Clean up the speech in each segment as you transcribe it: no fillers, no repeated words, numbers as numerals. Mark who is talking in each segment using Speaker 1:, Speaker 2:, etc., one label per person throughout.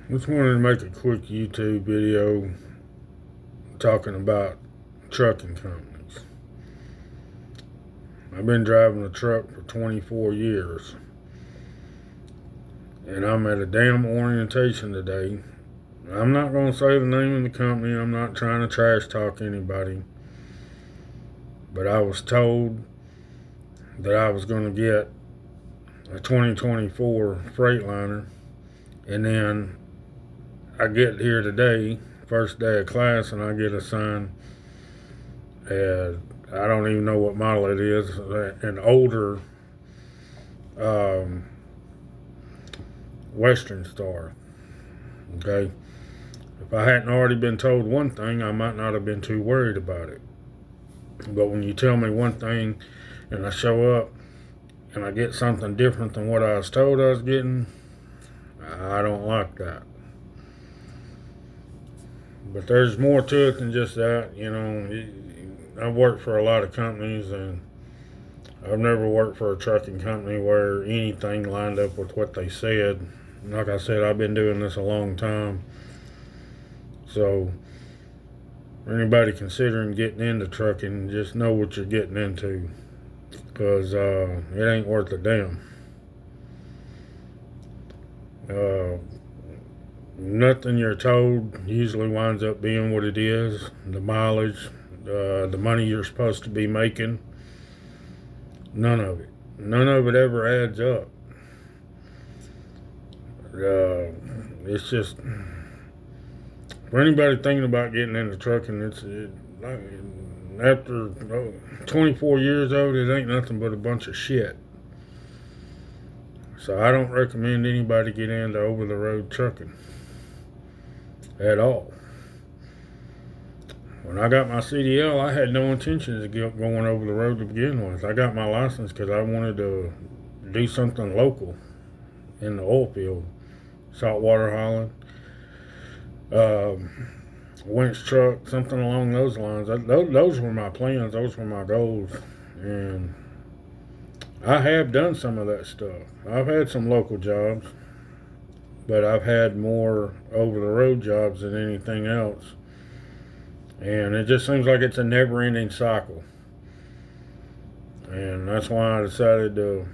Speaker 1: Just wanted to make a quick YouTube video talking about trucking companies. I've been driving a truck for 24 years, and I'm at a damn orientation today. I'm not going to say the name of the company. I'm not trying to trash talk anybody, but I was told that I was going to get a 2024 Freightliner, and then I get here today, first day of class, and I get assigned I don't even know what model it is, an older um, Western Star. Okay, if I hadn't already been told one thing, I might not have been too worried about it. But when you tell me one thing and I show up and I get something different than what I was told I was getting, I don't like that. But there's more to it than just that. I've worked for a lot of companies, and I've never worked for a trucking company where anything lined up with what they said. Like I said, I've been doing this a long time. So, for anybody considering getting into trucking, just know what you're getting into, because it ain't worth a damn. Uh, Nothing you're told usually winds up being what it is. The mileage, the money you're supposed to be making, none of it. None of it ever adds up. It's just, for anybody thinking about getting into trucking, after 24 years old, it ain't nothing but a bunch of shit. So I don't recommend anybody get into over-the-road trucking at all. When I got my CDL, I had no intention of going over the road to begin with. I got my license because I wanted to do something local in the oil field, saltwater hauling, winch truck, something along those lines. Those were my plans. Those were my goals, and I have done some of that stuff. I've had some local jobs, but I've had more over-the-road jobs than anything else. And it just seems like it's a never-ending cycle. And that's why I decided to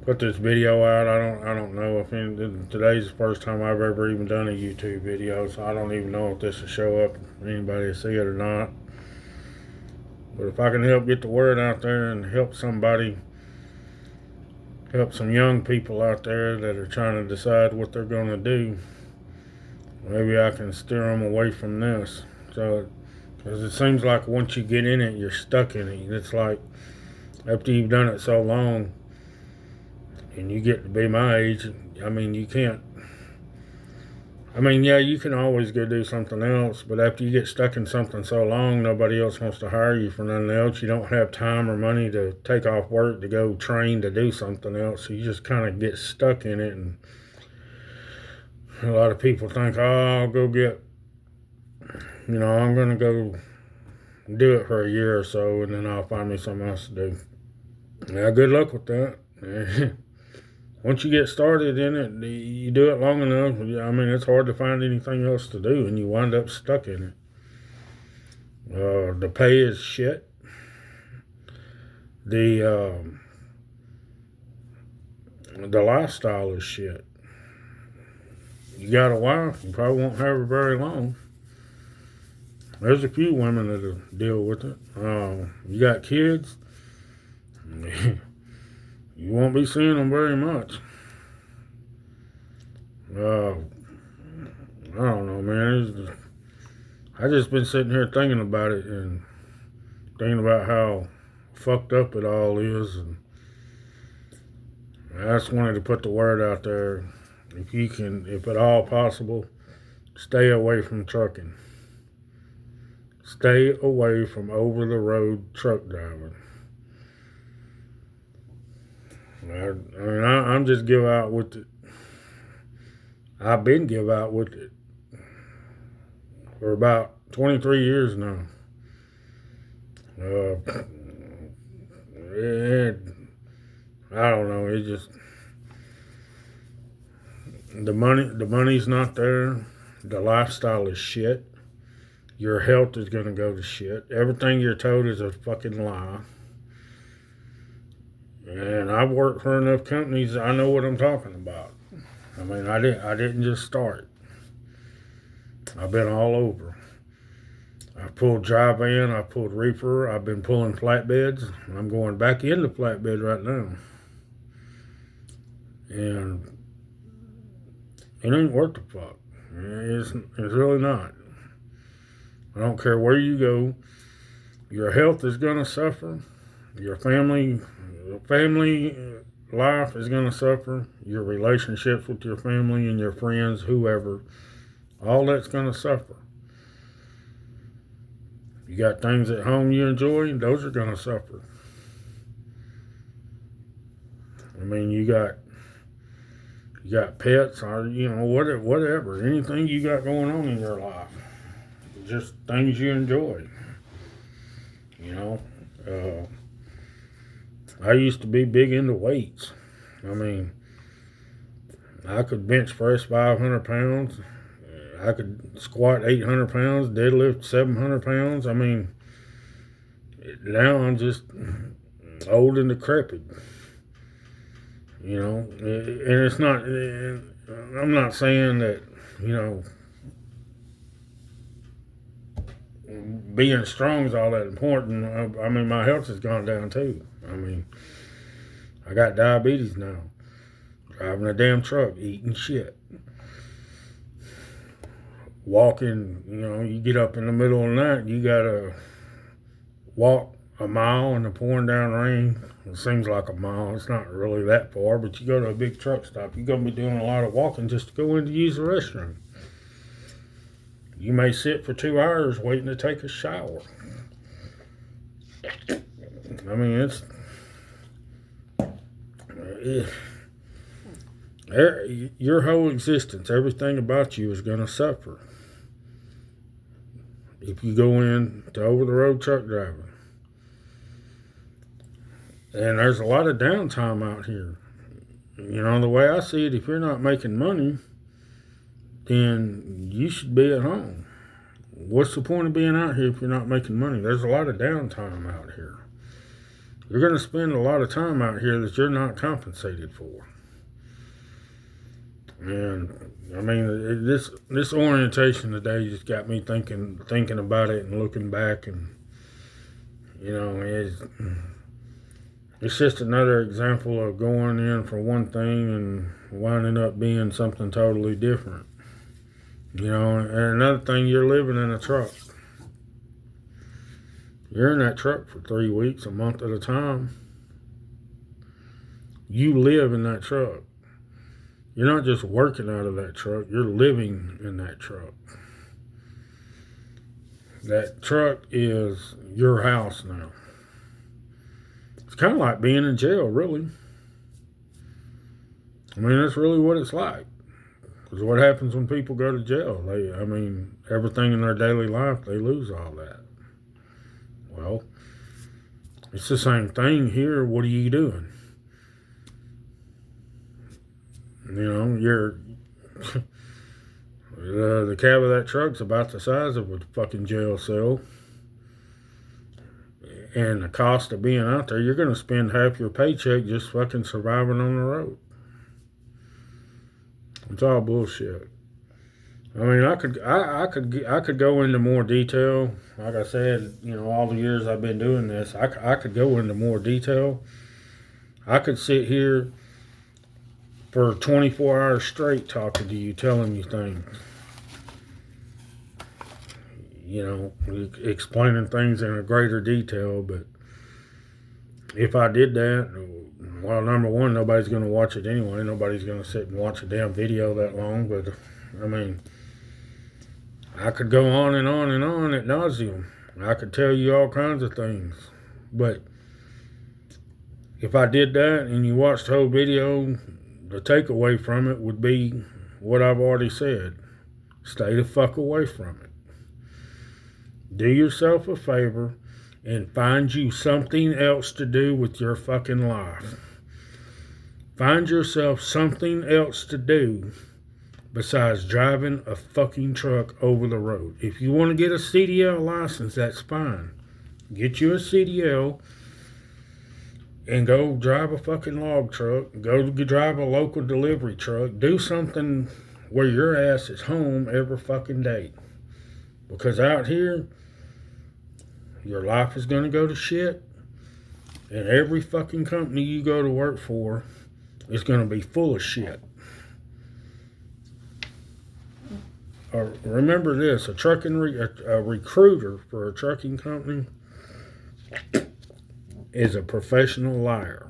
Speaker 1: put this video out. I don't know if today's the first time I've ever even done a YouTube video, so I don't even know if this will show up, if anybody will see it or not. But if I can help get the word out there and help somebody, help some young people out there that are trying to decide what they're going to do, maybe I can steer them away from this. So, because it seems like once you get in it, you're stuck in it. It's like after you've done it so long, and you get to be my age, you can't. Yeah, you can always go do something else, but after you get stuck in something so long, nobody else wants to hire you for nothing else. You don't have time or money to take off work to go train to do something else, so you just kind of get stuck in it. And a lot of people think, oh, I'll go get, I'm going to go do it for a year or so, and then I'll find me something else to do. Yeah, good luck with that. Once you get started in it, you do it long enough. It's hard to find anything else to do, and you wind up stuck in it. The pay is shit. The lifestyle is shit. You got a wife, you probably won't have her very long. There's a few women that'll deal with it. You got kids, you won't be seeing them very much. I don't know, man. I just been sitting here thinking about it and thinking about how fucked up it all is, and I just wanted to put the word out there. If you can, if at all possible, stay away from trucking. Stay away from over-the-road truck driving. I'm just give out with it. I've been give out with it for about 23 years now. I don't know. The money's not there. The lifestyle is shit. Your health is gonna go to shit. Everything you're told is a fucking lie. And I've worked for enough companies. I know what I'm talking about. I mean, I didn't just start. I've been all over. I pulled dry van. I pulled reefer. I've been pulling flatbeds. I'm going back into flatbed right now. And it ain't worth the fuck. It's really not. I don't care where you go. Your health is gonna suffer. Your family life is gonna suffer. Your relationships with your family and your friends, whoever, all that's gonna suffer. You got things at home you enjoy, those are gonna suffer. I mean, you got pets, or whatever, anything you got going on in your life, just things you enjoy. I used to be big into weights. I mean, I could bench press 500 pounds. I could squat 800 pounds, deadlift 700 pounds. I mean, now I'm just old and decrepit. And it's not, I'm not saying that, being strong is all that important. I mean, my health has gone down too. I mean, I got diabetes now. Driving a damn truck, eating shit. Walking, you get up in the middle of the night, you gotta walk a mile in the pouring down rain. It seems like a mile. It's not really that far, but you go to a big truck stop, you're going to be doing a lot of walking just to go in to use the restroom. You may sit for 2 hours waiting to take a shower. I mean, your whole existence, everything about you is going to suffer if you go into over-the-road truck driving. And there's a lot of downtime out here. The way I see it, if you're not making money, then you should be at home. What's the point of being out here if you're not making money? There's a lot of downtime out here. You're going to spend a lot of time out here that you're not compensated for. And I mean, this orientation today just got me thinking about it and looking back, and it's just another example of going in for one thing and winding up being something totally different. And another thing, you're living in a truck. You're in that truck for 3 weeks, a month at a time. You live in that truck. You're not just working out of that truck, you're living in that truck. That truck is your house now. It's kind of like being in jail, really. I mean, that's really what it's like. Because what happens when people go to jail? Everything in their daily life, they lose all that. Well, it's the same thing here. What are you doing? You're the cab of that truck's about the size of a fucking jail cell. And the cost of being out there, you're going to spend half your paycheck just fucking surviving on the road. It's all bullshit. I mean, I could go into more detail. Like I said, all the years I've been doing this, I could go into more detail. I could sit here for 24 hours straight talking to you, telling you things. Explaining things in a greater detail, but if I did that, well, number one, nobody's going to watch it anyway. Nobody's going to sit and watch a damn video that long, but, I mean, I could go on and on and on ad nauseum. I could tell you all kinds of things, but if I did that and you watched the whole video, the takeaway from it would be what I've already said. Stay the fuck away from it. Do yourself a favor and find you something else to do with your fucking life. Find yourself something else to do besides driving a fucking truck over the road. If you want to get a CDL license, that's fine. Get you a CDL and go drive a fucking log truck. Go drive a local delivery truck. Do something where your ass is home every fucking day. Because out here, your life is going to go to shit. And every fucking company you go to work for is going to be full of shit. Remember this, a recruiter for a trucking company is a professional liar.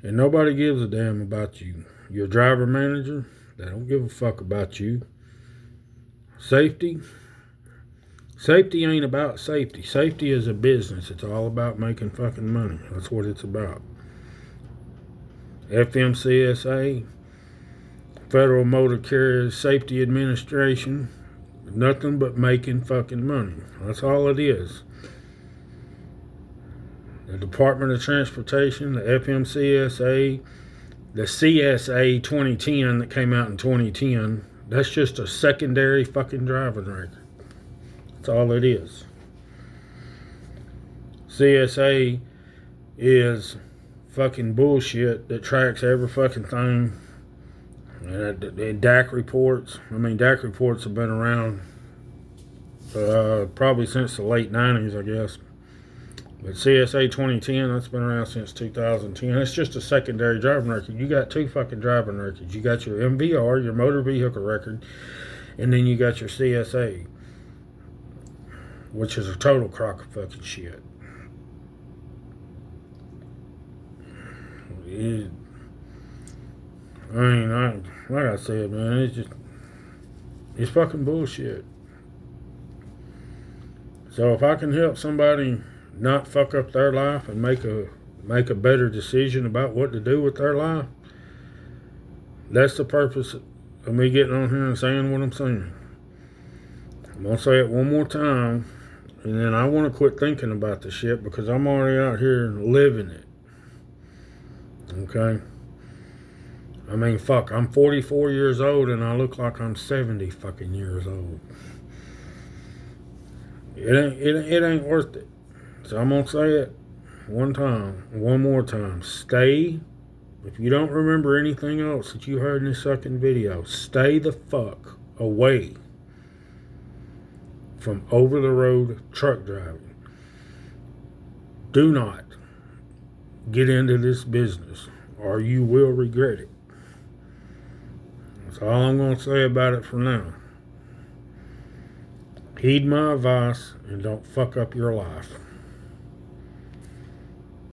Speaker 1: And nobody gives a damn about you. Your driver manager, they don't give a fuck about you. Safety ain't about safety. Safety is a business. It's all about making fucking money. That's what it's about. FMCSA, Federal Motor Carrier Safety Administration, nothing but making fucking money. That's all it is. The Department of Transportation, the FMCSA, the CSA 2010 that came out in 2010, that's just a secondary fucking driving record. That's all it is. CSA is fucking bullshit that tracks every fucking thing. And DAC reports. DAC reports have been around probably since the late 90s, I guess. But CSA 2010, that's been around since 2010. It's just a secondary driving record. You got two fucking driving records. You got your MVR, your motor vehicle record, and then you got your CSA, which is a total crock of fucking shit. Like I said, man, it's fucking bullshit. So if I can help somebody not fuck up their life and make a better decision about what to do with their life, that's the purpose of me getting on here and saying what I'm saying. I'm gonna say it one more time, and then I want to quit thinking about the shit because I'm already out here living it. Okay? Fuck, I'm 44 years old and I look like I'm 70 fucking years old. It ain't worth it. So I'm gonna say it one more time. Stay, if you don't remember anything else that you heard in this second video, stay the fuck away from over-the-road truck driving. Do not get into this business or you will regret it. That's all I'm going to say about it for now. Heed my advice and don't fuck up your life.